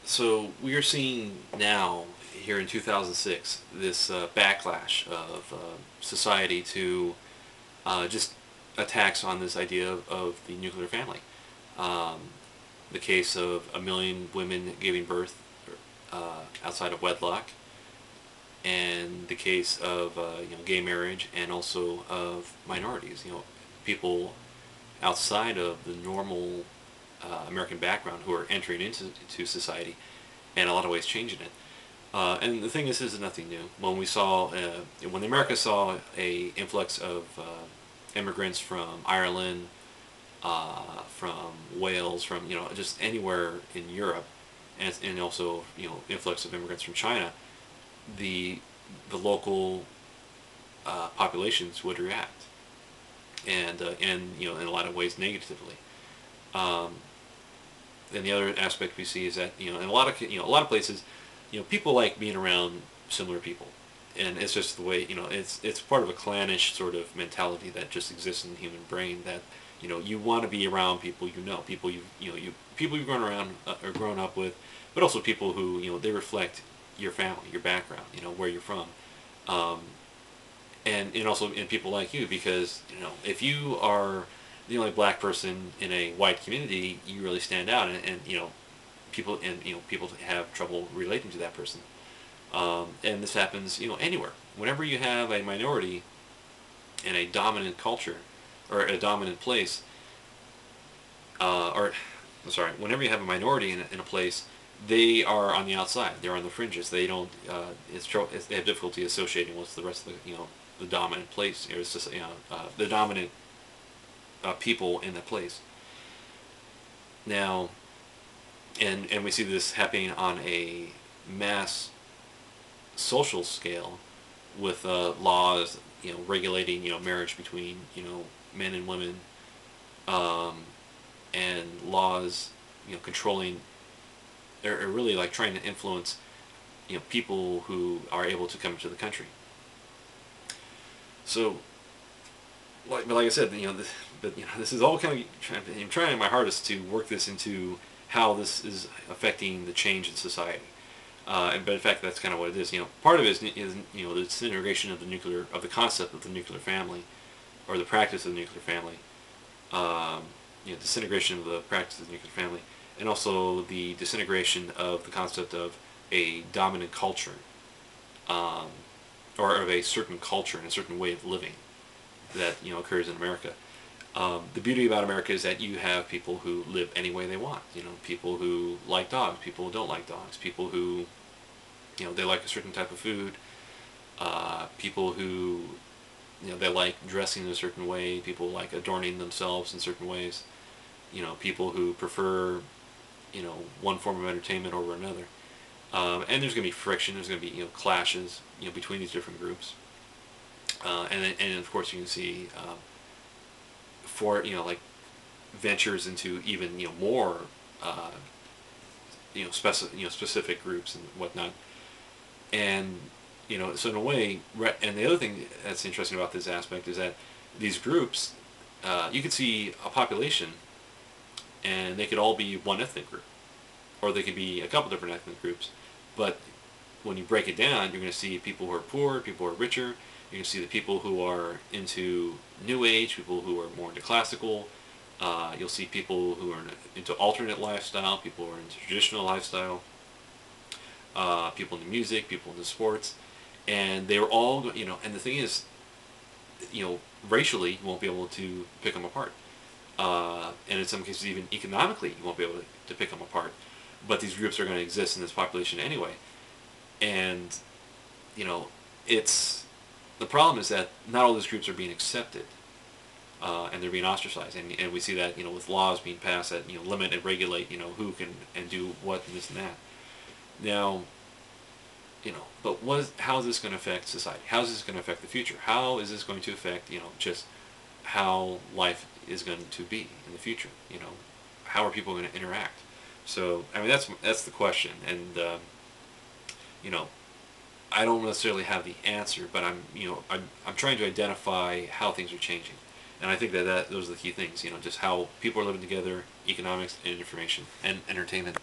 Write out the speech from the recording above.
So we are seeing now, here in 2006, this backlash of society to just attacks on this idea of the nuclear family. Um, the case of a million women giving birth outside of wedlock, and the case of gay marriage, and also of minorities. People outside of the normal American background who are entering into society, and in a lot of ways changing it. And the thing is, this is nothing new. When America saw a influx of immigrants from Ireland, from Wales, from just anywhere in Europe, and also influx of immigrants from China, the the local populations would react, and in a lot of ways negatively. Um, and the other aspect we see is that in a lot of places, people like being around similar people, and it's just the way it's part of a clannish sort of mentality that just exists in the human brain, that you want to be around people, people people you've grown around or grown up with, but also people who they reflect your family, your background, where you're from. Um, and also in people like you, because if you are the only black person in a white community, you really stand out, and people have trouble relating to that person. And this happens anywhere. Whenever you have a minority in a dominant culture or a dominant place, or I'm sorry, whenever you have a minority in a place, they are on the outside. They're on the fringes. They don't. They have difficulty associating with the rest of the dominant place. It's just the dominant people in that place. Now, and we see this happening on a mass social scale with laws regulating marriage between men and women, um, and laws controlling, or really like trying to influence people who are able to come into the country. So like I said, this is all kind of I'm trying my hardest to work this into how this is affecting the change in society. But in fact, that's kind of what it is. Part of it is the disintegration of the concept of the nuclear family, or the practice of the nuclear family. Disintegration of the practice of the nuclear family, and also the disintegration of the concept of a dominant culture, um, or of a certain culture and a certain way of living that occurs in America. The beauty about America is that you have people who live any way they want. People who like dogs, people who don't like dogs, people who they like a certain type of food, people who they like dressing in a certain way, people like adorning themselves in certain ways. People who prefer one form of entertainment over another. And there's going to be friction. There's going to be clashes between these different groups. And of course you can see for like ventures into even more specific groups and whatnot. And so in a way, and the other thing that's interesting about this aspect is that these groups, you could see a population, and they could all be one ethnic group, or they could be a couple different ethnic groups. But when you break it down, you're going to see people who are poor, people who are richer. You can see the people who are into New Age, people who are more into classical. You'll see people who are into alternate lifestyle, people who are into traditional lifestyle, people into music, people into sports, and they were all, and the thing is, racially, you won't be able to pick them apart. And in some cases, even economically, you won't be able to pick them apart. But these groups are going to exist in this population anyway. And, it's, the problem is that not all these groups are being accepted, and they're being ostracized. And we see that, with laws being passed that, limit and regulate, who can and do what and this and that. Now, but how is this going to affect society? How is this going to affect the future? How is this going to affect, just how life is going to be in the future? How are people going to interact? So, I mean, that's the question, and you know, I don't necessarily have the answer, but I'm trying to identify how things are changing, and I think that those are the key things. Just how people are living together, economics, and information, and entertainment.